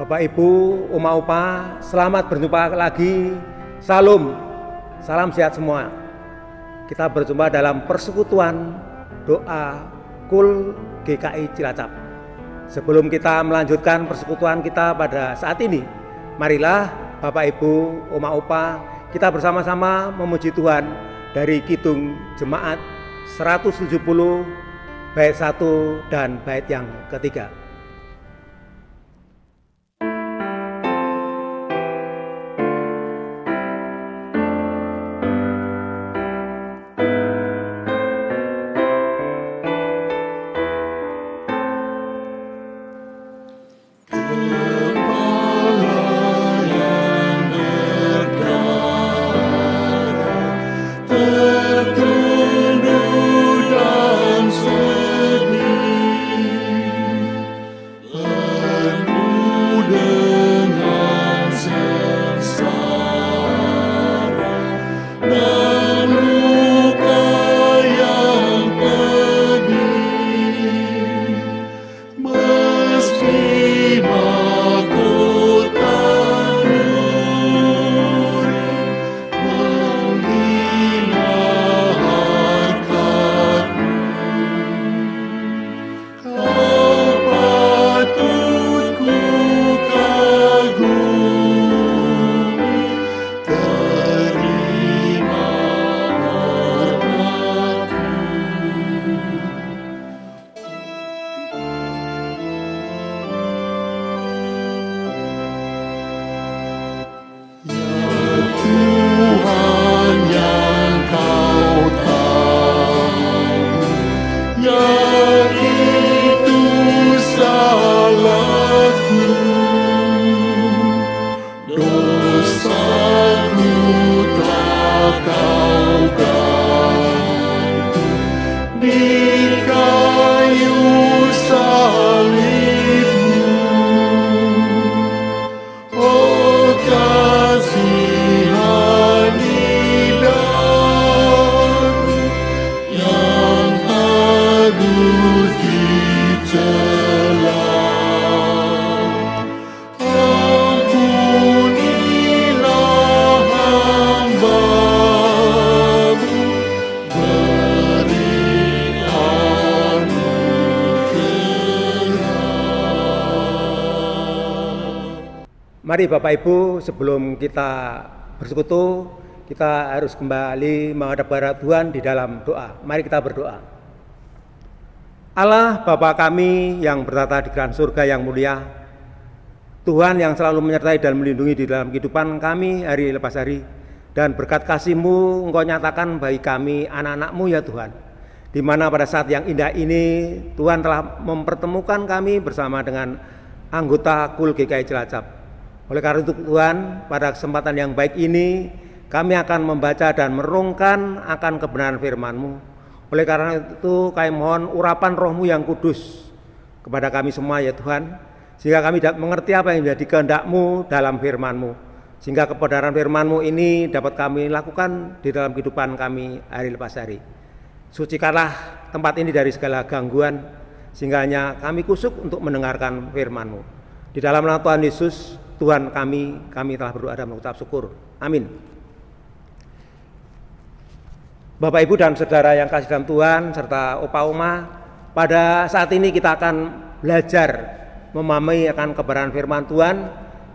Bapak Ibu, Oma Opa, selamat berjumpa lagi. Salam, salam sehat semua. Kita berjumpa dalam persekutuan doa KUL GKI Cilacap. Sebelum kita melanjutkan persekutuan kita pada saat ini, marilah Bapak Ibu, Oma Opa, kita bersama-sama memuji Tuhan dari Kidung Jemaat 170 bait 1 dan bait yang ketiga. Mari Bapak Ibu, sebelum kita bersekutu, kita harus kembali menghadap kepada Tuhan di dalam doa. Mari kita berdoa. Allah Bapa kami yang bertata di kerajaan surga yang mulia, Tuhan yang selalu menyertai dan melindungi di dalam kehidupan kami hari lepas hari, dan berkat kasih-Mu Engkau nyatakan bagi kami anak-anak-Mu ya Tuhan, di mana pada saat yang indah ini Tuhan telah mempertemukan kami bersama dengan anggota KUL GKI Cilacap. Oleh karena itu Tuhan, pada kesempatan yang baik ini kami akan membaca dan merenungkan akan kebenaran firman-Mu. Oleh karena itu kami mohon urapan Roh-Mu yang kudus kepada kami semua ya Tuhan, sehingga kami dapat mengerti apa yang menjadi kehendak-Mu dalam firman-Mu, sehingga kebenaran firman-Mu ini dapat kami lakukan di dalam kehidupan kami hari lepas hari. Sucikanlah tempat ini dari segala gangguan, sehingga hanya kami kusuk untuk mendengarkan firman-Mu. Di dalam nama Tuhan Yesus Tuhan kami telah berdoa dan mengucap syukur. Amin. Bapak Ibu dan saudara yang kasih dalam Tuhan serta Opa Oma, pada saat ini kita akan belajar memahami akan kebenaran firman Tuhan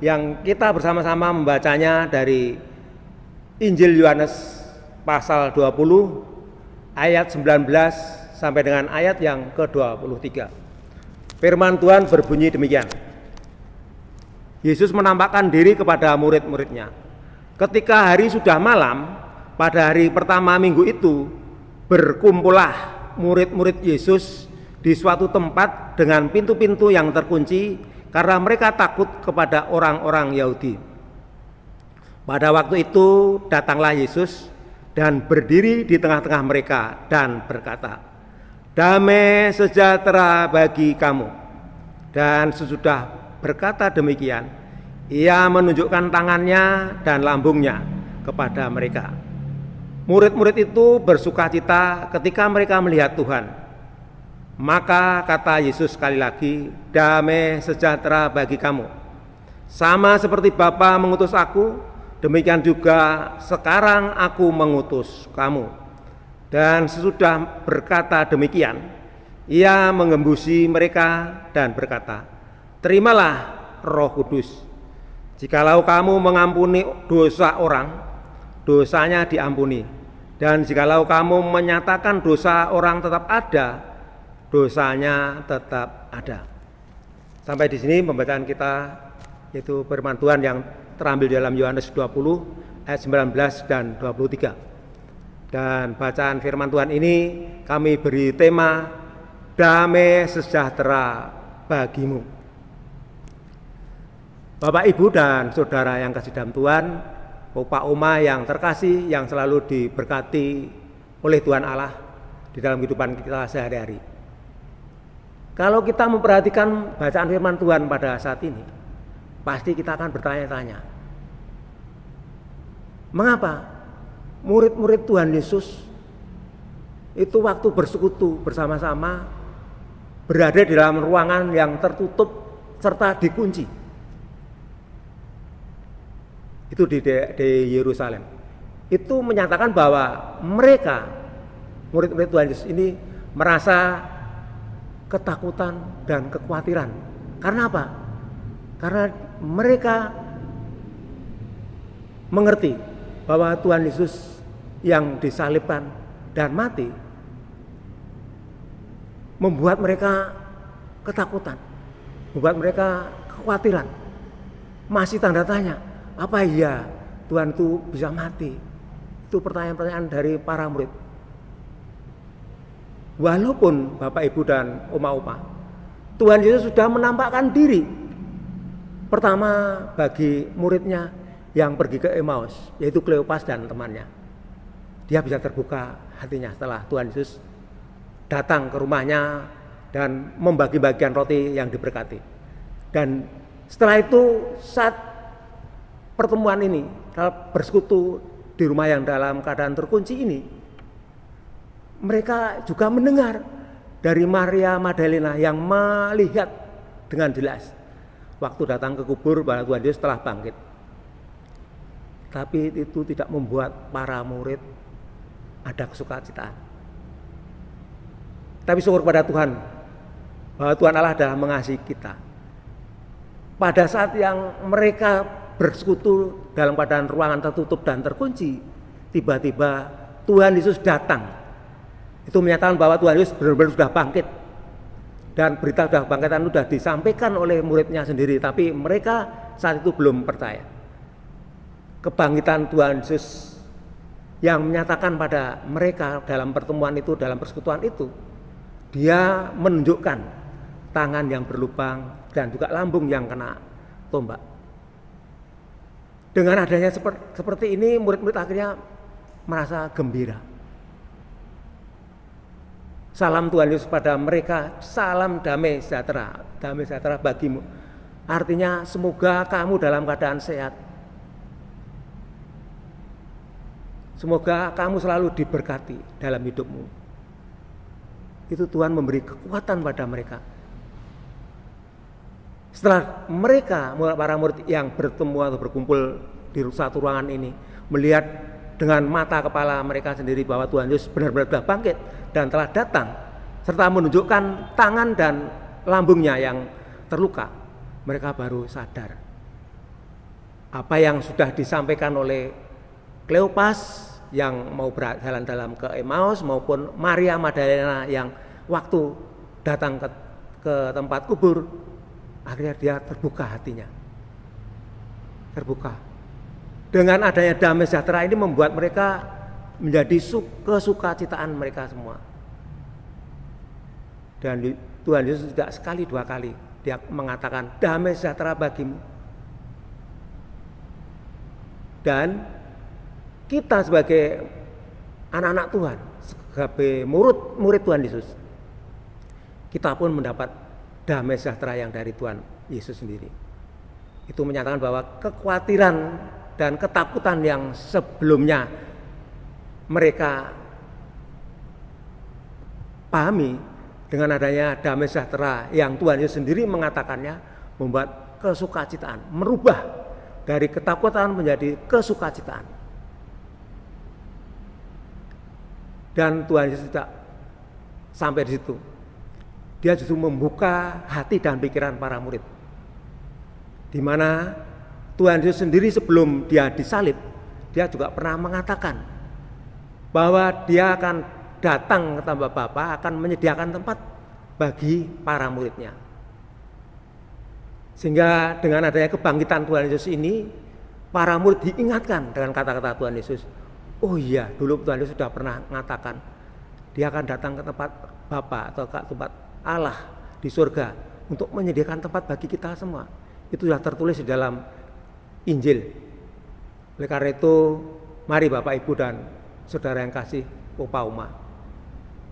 yang kita bersama-sama membacanya dari Injil Yohanes pasal 20 ayat 19 sampai dengan ayat yang ke-23. Firman Tuhan berbunyi demikian. Yesus menampakkan diri kepada murid-muridnya. Ketika hari sudah malam, pada hari pertama minggu itu, berkumpullah murid-murid Yesus di suatu tempat dengan pintu-pintu yang terkunci karena mereka takut kepada orang-orang Yahudi. Pada waktu itu datanglah Yesus dan berdiri di tengah-tengah mereka dan berkata, "Damai sejahtera bagi kamu." Dan sesudah berkata demikian, ia menunjukkan tangannya dan lambungnya kepada mereka. Murid-murid itu bersukacita ketika mereka melihat Tuhan. Maka kata Yesus sekali lagi, "Damai sejahtera bagi kamu." Sama seperti Bapa mengutus aku, demikian juga sekarang aku mengutus kamu. Dan sesudah berkata demikian, ia mengembusi mereka dan berkata, terimalah Roh Kudus. Jikalau kamu mengampuni dosa orang, dosanya diampuni. Dan jikalau kamu menyatakan dosa orang tetap ada, dosanya tetap ada. Sampai di sini pembacaan kita, yaitu firman Tuhan yang terambil dalam Yohanes 20 ayat 19 dan 23. Dan bacaan firman Tuhan ini kami beri tema damai sejahtera bagimu. Bapak, Ibu, dan saudara yang kasih dalam Tuhan, Opa Oma yang terkasih, yang selalu diberkati oleh Tuhan Allah di dalam kehidupan kita sehari-hari. Kalau kita memperhatikan bacaan firman Tuhan pada saat ini, pasti kita akan bertanya-tanya, mengapa murid-murid Tuhan Yesus itu waktu bersekutu bersama-sama berada di dalam ruangan yang tertutup serta dikunci? Itu di Yerusalem. Itu menyatakan bahwa mereka, murid-murid Tuhan Yesus ini, merasa ketakutan dan kekhawatiran. Karena apa? Karena mereka mengerti bahwa Tuhan Yesus yang disalibkan dan mati membuat mereka ketakutan, membuat mereka kekhawatiran. Masih tanda tanya, apa iya Tuhan itu bisa mati? Itu pertanyaan-pertanyaan dari para murid. Walaupun Bapak, Ibu, dan Oma-Oma, Tuhan Yesus sudah menampakkan diri pertama bagi muridnya yang pergi ke Emmaus, yaitu Kleopas dan temannya. Dia bisa terbuka hatinya setelah Tuhan Yesus datang ke rumahnya dan membagi-bagikan roti yang diberkati. Dan setelah itu, saat pertemuan ini, bersekutu di rumah yang dalam keadaan terkunci ini, mereka juga mendengar dari Maria Magdalena yang melihat dengan jelas waktu datang ke kubur bahwa Tuhan Yesus telah bangkit. Tapi itu tidak membuat para murid ada kesukacitaan. Tapi syukur pada Tuhan bahwa Tuhan Allah adalah mengasihi kita. Pada saat yang mereka bersekutu dalam keadaan ruangan tertutup dan terkunci, tiba-tiba Tuhan Yesus datang. Itu menyatakan bahwa Tuhan Yesus benar-benar sudah bangkit. Dan berita sudah bangkitan sudah disampaikan oleh muridnya sendiri, tapi mereka saat itu belum percaya. Kebangkitan Tuhan Yesus yang menyatakan pada mereka dalam pertemuan itu, dalam persekutuan itu, dia menunjukkan tangan yang berlubang dan juga lambung yang kena tombak. Dengan adanya seperti ini, murid-murid akhirnya merasa gembira. Salam Tuhan Yesus pada mereka, salam damai sejahtera bagimu. Artinya semoga kamu dalam keadaan sehat. Semoga kamu selalu diberkati dalam hidupmu. Itu Tuhan memberi kekuatan pada mereka. Setelah mereka, para murid yang bertemu atau berkumpul di satu ruangan ini, melihat dengan mata kepala mereka sendiri bahwa Tuhan Yesus benar-benar sudah bangkit dan telah datang, serta menunjukkan tangan dan lambungnya yang terluka, mereka baru sadar apa yang sudah disampaikan oleh Kleopas yang mau berjalan dalam ke Emmaus, maupun Maria Magdalena yang waktu datang ke tempat kubur, akhirnya dia terbuka hatinya. Terbuka. Dengan adanya damai sejahtera ini membuat mereka menjadi kesukacitaan mereka semua. Dan Tuhan Yesus tidak sekali dua kali dia mengatakan damai sejahtera bagimu. Dan kita sebagai anak-anak Tuhan, sebagai murid Tuhan Yesus, kita pun mendapat damai sejahtera yang dari Tuhan Yesus sendiri. Itu menyatakan bahwa kekhawatiran dan ketakutan yang sebelumnya mereka pahami, dengan adanya damai sejahtera yang Tuhan Yesus sendiri mengatakannya, membuat kesukacitaan, merubah dari ketakutan menjadi kesukacitaan. Dan Tuhan Yesus tidak sampai di situ. Dia justru membuka hati dan pikiran para murid. Di mana Tuhan Yesus sendiri sebelum dia disalib, dia juga pernah mengatakan bahwa dia akan datang ke tempat Bapa, akan menyediakan tempat bagi para muridnya. Sehingga dengan adanya kebangkitan Tuhan Yesus ini, para murid diingatkan dengan kata-kata Tuhan Yesus. Oh iya, dulu Tuhan Yesus sudah pernah mengatakan dia akan datang ke tempat Bapa atau ke tempat Allah di surga untuk menyediakan tempat bagi kita semua. Itu sudah tertulis di dalam Injil. Oleh karena itu, mari Bapak Ibu dan saudara yang kasih Opa Uma,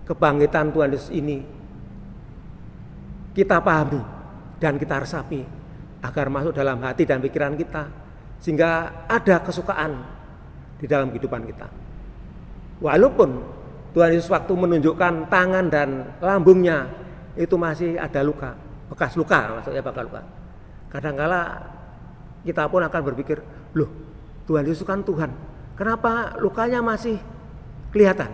kebangkitan Tuhan Yesus ini kita pahami dan kita resapi agar masuk dalam hati dan pikiran kita, sehingga ada kesukaan di dalam kehidupan kita. Walaupun Tuhan Yesus waktu menunjukkan tangan dan lambungnya itu masih ada luka, bekas luka, maksudnya bekas luka. Kadang-kala kita pun akan berpikir, loh Tuhan Yesus kan Tuhan, kenapa lukanya masih kelihatan?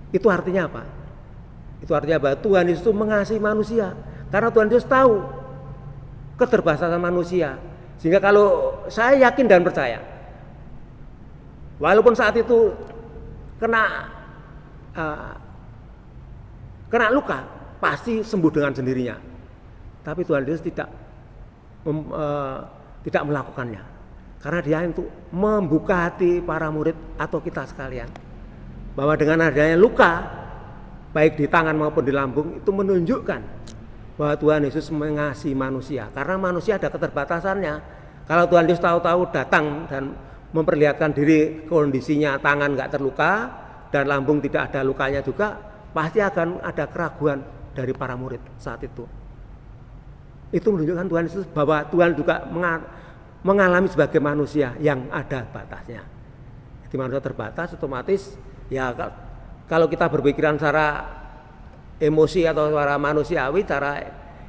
Itu artinya apa? Itu artinya bahwa Tuhan Yesus itu mengasihi manusia, karena Tuhan Yesus tahu keterbatasan manusia. Sehingga kalau saya yakin dan percaya, walaupun saat itu kena luka, pasti sembuh dengan sendirinya. Tapi Tuhan Yesus tidak melakukannya, karena dia untuk membuka hati para murid atau kita sekalian, bahwa dengan adanya luka baik di tangan maupun di lambung itu menunjukkan bahwa Tuhan Yesus mengasihi manusia, karena manusia ada keterbatasannya. Kalau Tuhan Yesus tahu-tahu datang dan memperlihatkan diri kondisinya tangan nggak terluka dan lambung tidak ada lukanya juga, pasti akan ada keraguan dari para murid saat itu. Itu menunjukkan Tuhan Yesus bahwa Tuhan juga mengalami sebagai manusia yang ada batasnya. Jadi manusia terbatas, otomatis ya kalau kita berpikiran secara emosi atau secara manusiawi, secara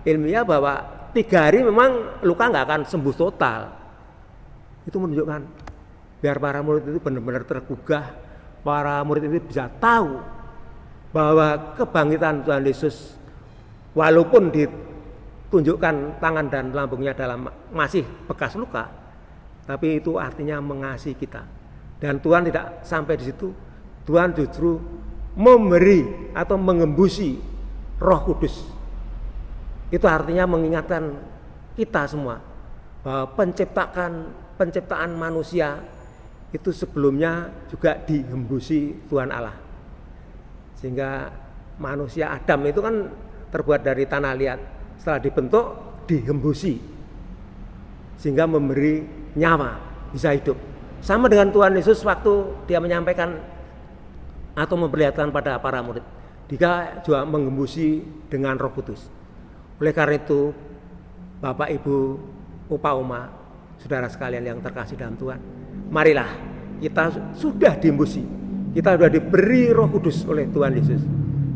ilmiah, bahwa 3 hari memang luka nggak akan sembuh total. Itu menunjukkan biar para murid itu benar-benar tergugah, para murid itu bisa tahu bahwa kebangkitan Tuhan Yesus walaupun ditunjukkan tangan dan lambungnya dalam masih bekas luka, tapi itu artinya mengasihi kita. Dan Tuhan tidak sampai di situ, Tuhan justru memberi atau mengembusi Roh Kudus. Itu artinya mengingatkan kita semua bahwa penciptaan manusia itu sebelumnya juga dihembusi Tuhan Allah. Sehingga manusia Adam itu kan terbuat dari tanah liat, setelah dibentuk dihembusi sehingga memberi nyawa, bisa hidup. Sama dengan Tuhan Yesus waktu dia menyampaikan atau memperlihatkan pada para murid, dia juga mengembusi dengan Roh Kudus. Oleh karena itu, Bapak Ibu, Opa Oma, saudara sekalian yang terkasih dalam Tuhan, marilah kita sudah diembusi, kita sudah diberi Roh Kudus oleh Tuhan Yesus.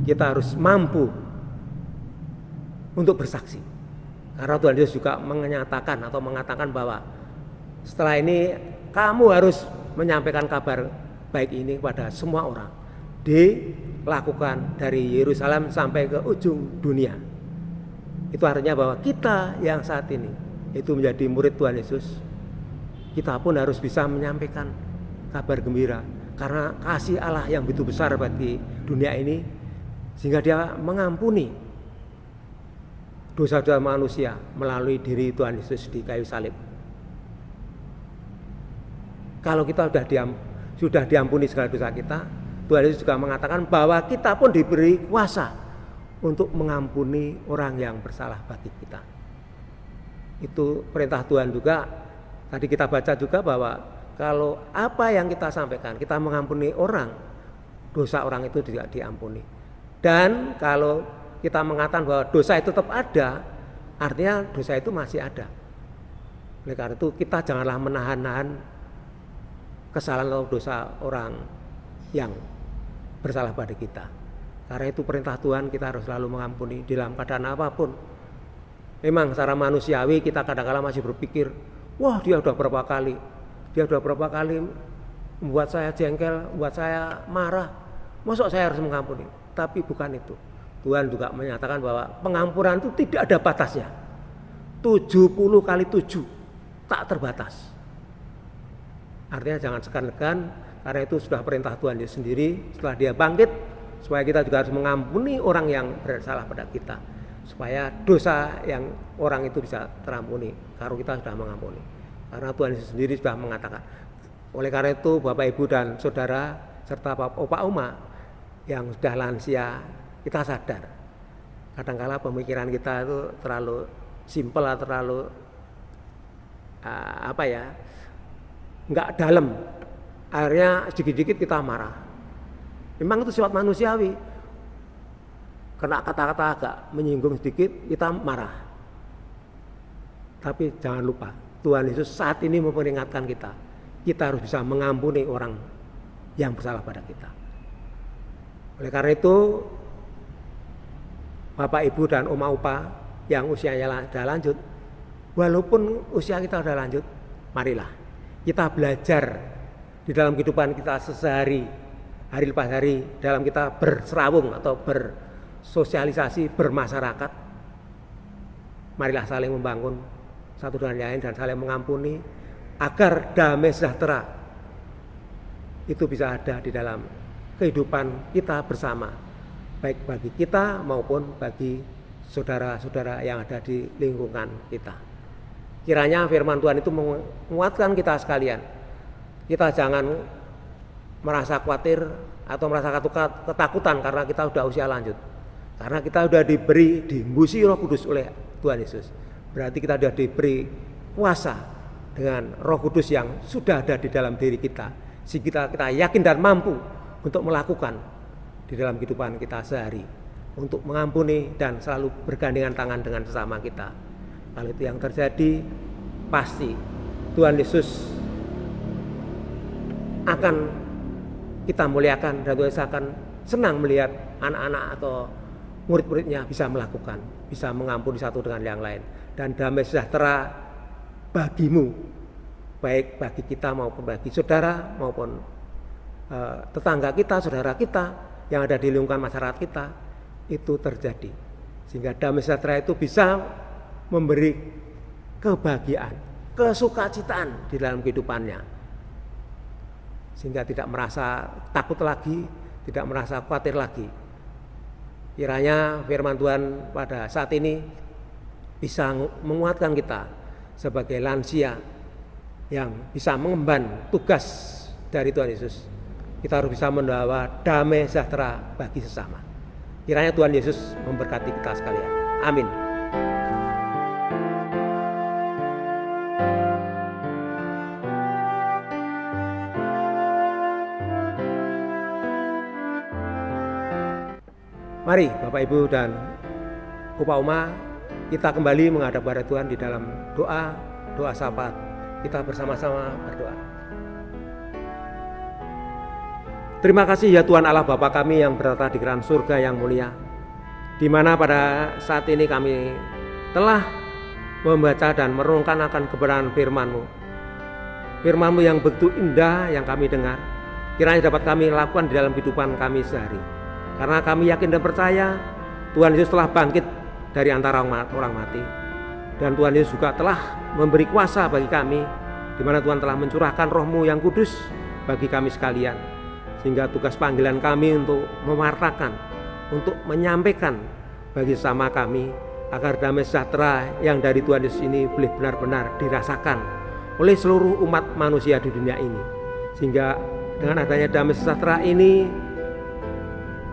Kita harus mampu untuk bersaksi, karena Tuhan Yesus juga menyatakan atau mengatakan bahwa setelah ini kamu harus menyampaikan kabar baik ini kepada semua orang, dilakukan dari Yerusalem sampai ke ujung dunia. Itu artinya bahwa kita yang saat ini itu menjadi murid Tuhan Yesus, kita pun harus bisa menyampaikan kabar gembira, karena kasih Allah yang begitu besar bagi dunia ini, sehingga dia mengampuni dosa-dosa manusia melalui diri Tuhan Yesus di kayu salib. Kalau kita sudah diampuni segala dosa kita, Tuhan Yesus juga mengatakan bahwa kita pun diberi kuasa untuk mengampuni orang yang bersalah bagi kita. Itu perintah Tuhan juga. Tadi kita baca juga bahwa kalau apa yang kita sampaikan, kita mengampuni orang, dosa orang itu tidak diampuni. Dan kalau kita mengatakan bahwa dosa itu tetap ada, artinya dosa itu masih ada. Oleh karena itu kita janganlah menahan-nahan kesalahan atau dosa orang yang bersalah pada kita. Karena itu perintah Tuhan, kita harus selalu mengampuni dalam keadaan apapun. Memang secara manusiawi kita kadang-kala masih berpikir, wah dia udah berapa kali membuat saya jengkel, membuat saya marah, masa saya harus mengampuni? Tapi bukan itu. Tuhan juga menyatakan bahwa pengampunan itu tidak ada batasnya. 70 kali 7 tak terbatas. Artinya jangan segan-segan, karena itu sudah perintah Tuhan Yesus sendiri setelah dia bangkit, supaya kita juga harus mengampuni orang yang bersalah pada kita, supaya dosa yang orang itu bisa terampuni kalau kita sudah mengampuni. Karena Tuhan Yesus sendiri sudah mengatakan. Oleh karena itu Bapak Ibu dan Saudara serta Opa Oma yang sudah lansia, kita sadar kadang-kala pemikiran kita itu terlalu simpel, terlalu nggak dalam. Akhirnya sedikit-sedikit kita marah. Memang itu sifat manusiawi. Kena kata-kata agak menyinggung sedikit, kita marah. Tapi jangan lupa, Tuhan Yesus saat ini memperingatkan kita harus bisa mengampuni orang yang bersalah pada kita. Oleh karena itu, Bapak Ibu dan Oma Opa yang usianya sudah lanjut, walaupun usia kita sudah lanjut, marilah kita belajar di dalam kehidupan kita sehari, hari lepas hari, dalam kita berserawung atau bersosialisasi, bermasyarakat. Marilah saling membangun satu dengan lain dan saling mengampuni, agar damai sejahtera itu bisa ada di dalam kehidupan kita bersama, baik bagi kita maupun bagi saudara-saudara yang ada di lingkungan kita. Kiranya firman Tuhan itu menguatkan kita sekalian. Kita jangan merasa khawatir atau merasa ketakutan karena kita sudah usia lanjut. Karena kita sudah diimbusi Roh Kudus oleh Tuhan Yesus. Berarti kita sudah diberi kuasa dengan Roh Kudus yang sudah ada di dalam diri kita, sehingga kita yakin dan mampu untuk melakukan di dalam kehidupan kita sehari, untuk mengampuni dan selalu bergandengan tangan dengan sesama kita. Kalau itu yang terjadi, pasti Tuhan Yesus akan kita muliakan, dan Tuhan Yesus akan senang melihat anak-anak atau murid-muridnya bisa melakukan, bisa mengampuni satu dengan yang lain, dan damai sejahtera bagimu, baik bagi kita maupun bagi saudara maupun tetangga kita, saudara kita yang ada di lingkungan masyarakat kita, itu terjadi. Sehingga damai sejahtera itu bisa memberi kebahagiaan, kesukacitaan di dalam kehidupannya, sehingga tidak merasa takut lagi, tidak merasa khawatir lagi. Kiranya firman Tuhan pada saat ini bisa menguatkan kita sebagai lansia yang bisa mengemban tugas dari Tuhan Yesus. Kita harus bisa membawa damai sejahtera bagi sesama. Kiranya Tuhan Yesus memberkati kita sekalian. Amin. Mari Bapak Ibu dan Opa Oma, kita kembali menghadap kepada Tuhan di dalam doa syafaat. Kita bersama-sama berdoa. Terima kasih ya Tuhan Allah Bapa kami yang berada di kerajaan surga yang mulia, di mana pada saat ini kami telah membaca dan merenungkan akan kebenaran firman-Mu. Firman-Mu yang begitu indah yang kami dengar, kiranya dapat kami lakukan di dalam kehidupan kami sehari. Karena kami yakin dan percaya Tuhan Yesus telah bangkit dari antara orang mati, dan Tuhan Yesus juga telah memberi kuasa bagi kami, di mana Tuhan telah mencurahkan Roh-Mu yang kudus bagi kami sekalian, sehingga tugas panggilan kami untuk mewartakan, untuk menyampaikan bagi sesama kami, agar damai sejahtera yang dari Tuhan Yesus ini boleh benar-benar dirasakan oleh seluruh umat manusia di dunia ini, sehingga dengan adanya damai sejahtera ini,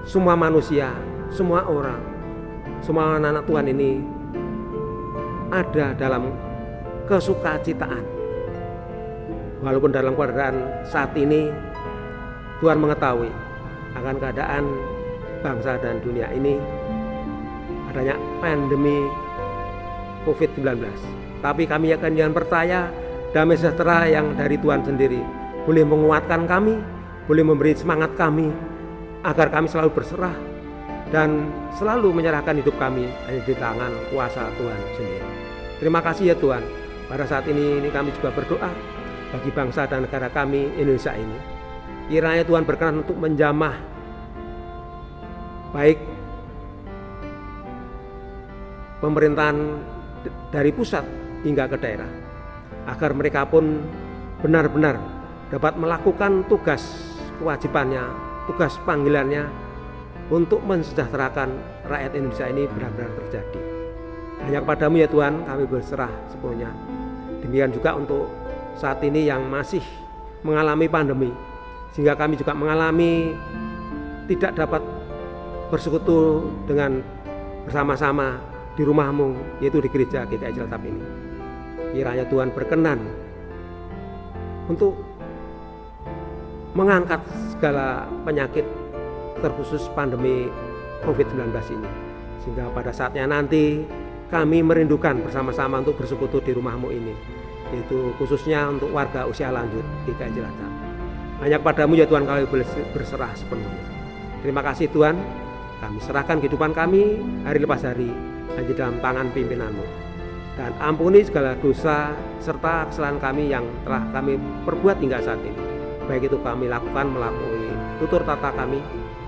semua manusia, semua orang, semua anak-anak Tuhan ini ada dalam kesukacitaan. Walaupun dalam keadaan saat ini Tuhan mengetahui akan keadaan bangsa dan dunia ini, adanya pandemi COVID-19. Tapi kami yakin dan percaya damai sejahtera yang dari Tuhan sendiri boleh menguatkan kami, boleh memberi semangat kami, agar kami selalu berserah dan selalu menyerahkan hidup kami hanya di tangan kuasa Tuhan sendiri. Terima kasih ya Tuhan. Pada saat ini kami juga berdoa bagi bangsa dan negara kami Indonesia ini. Kiranya Tuhan berkenan untuk menjamah baik pemerintahan dari pusat hingga ke daerah, agar mereka pun benar-benar dapat melakukan tugas kewajibannya, tugas panggilannya untuk mensejahterakan rakyat Indonesia ini benar-benar terjadi. Hanya kepadamu ya Tuhan kami berserah sepenuhnya. Demikian juga untuk saat ini yang masih mengalami pandemi, sehingga kami juga mengalami tidak dapat bersekutu dengan bersama-sama di rumah-Mu, yaitu di gereja GKI Cilacap ini. Kiranya Tuhan berkenan untuk mengangkat segala penyakit terkhusus pandemi COVID-19 ini, sehingga pada saatnya nanti kami merindukan bersama-sama untuk bersekutu di rumah-Mu ini, yaitu khususnya untuk warga usia lanjut GKI Cilacap. Hanya kepadamu ya Tuhan kami berserah sepenuhnya. Terima kasih Tuhan, kami serahkan kehidupan kami hari lepas hari hanya dalam tangan pimpinan-Mu, dan ampuni segala dosa serta kesalahan kami yang telah kami perbuat hingga saat ini, baik itu kami lakukan melalui tutur kata kami,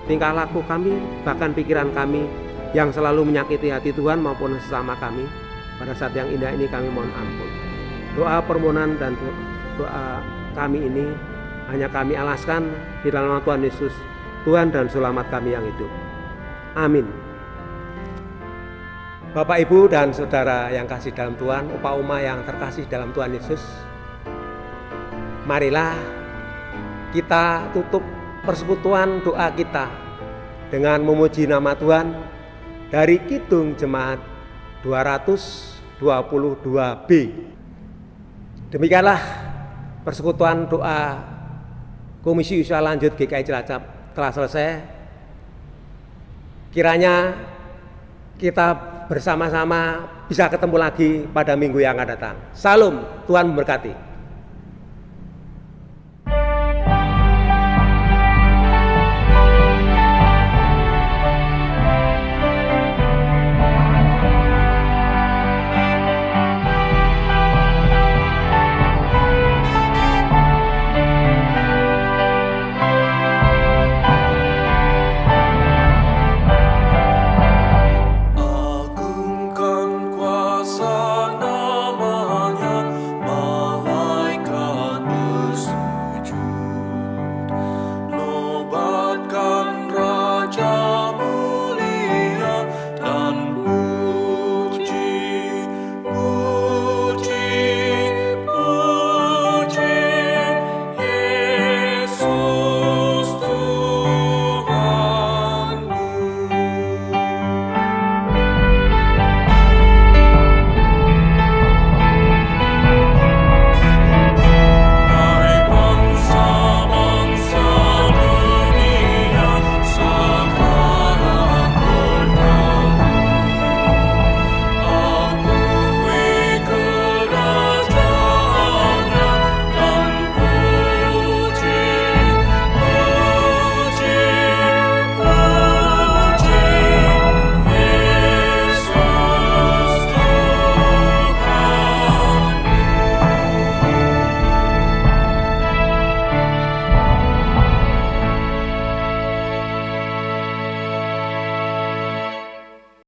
tingkah laku kami, bahkan pikiran kami yang selalu menyakiti hati Tuhan maupun sesama kami. Pada saat yang indah ini kami mohon ampun. Doa permohonan dan doa kami ini hanya kami alaskan di dalam nama Tuhan Yesus, Tuhan dan Selamat kami yang hidup. Amin. Bapak, Ibu, dan Saudara yang kasih dalam Tuhan, Opa Oma yang terkasih dalam Tuhan Yesus, marilah kita tutup persekutuan doa kita dengan memuji nama Tuhan dari Kidung Jemaat 222B. Demikianlah persekutuan doa Komisi Usia Lanjut GKI Cilacap telah selesai. Kiranya kita bersama-sama bisa ketemu lagi pada minggu yang akan datang. Salam, Tuhan memberkati.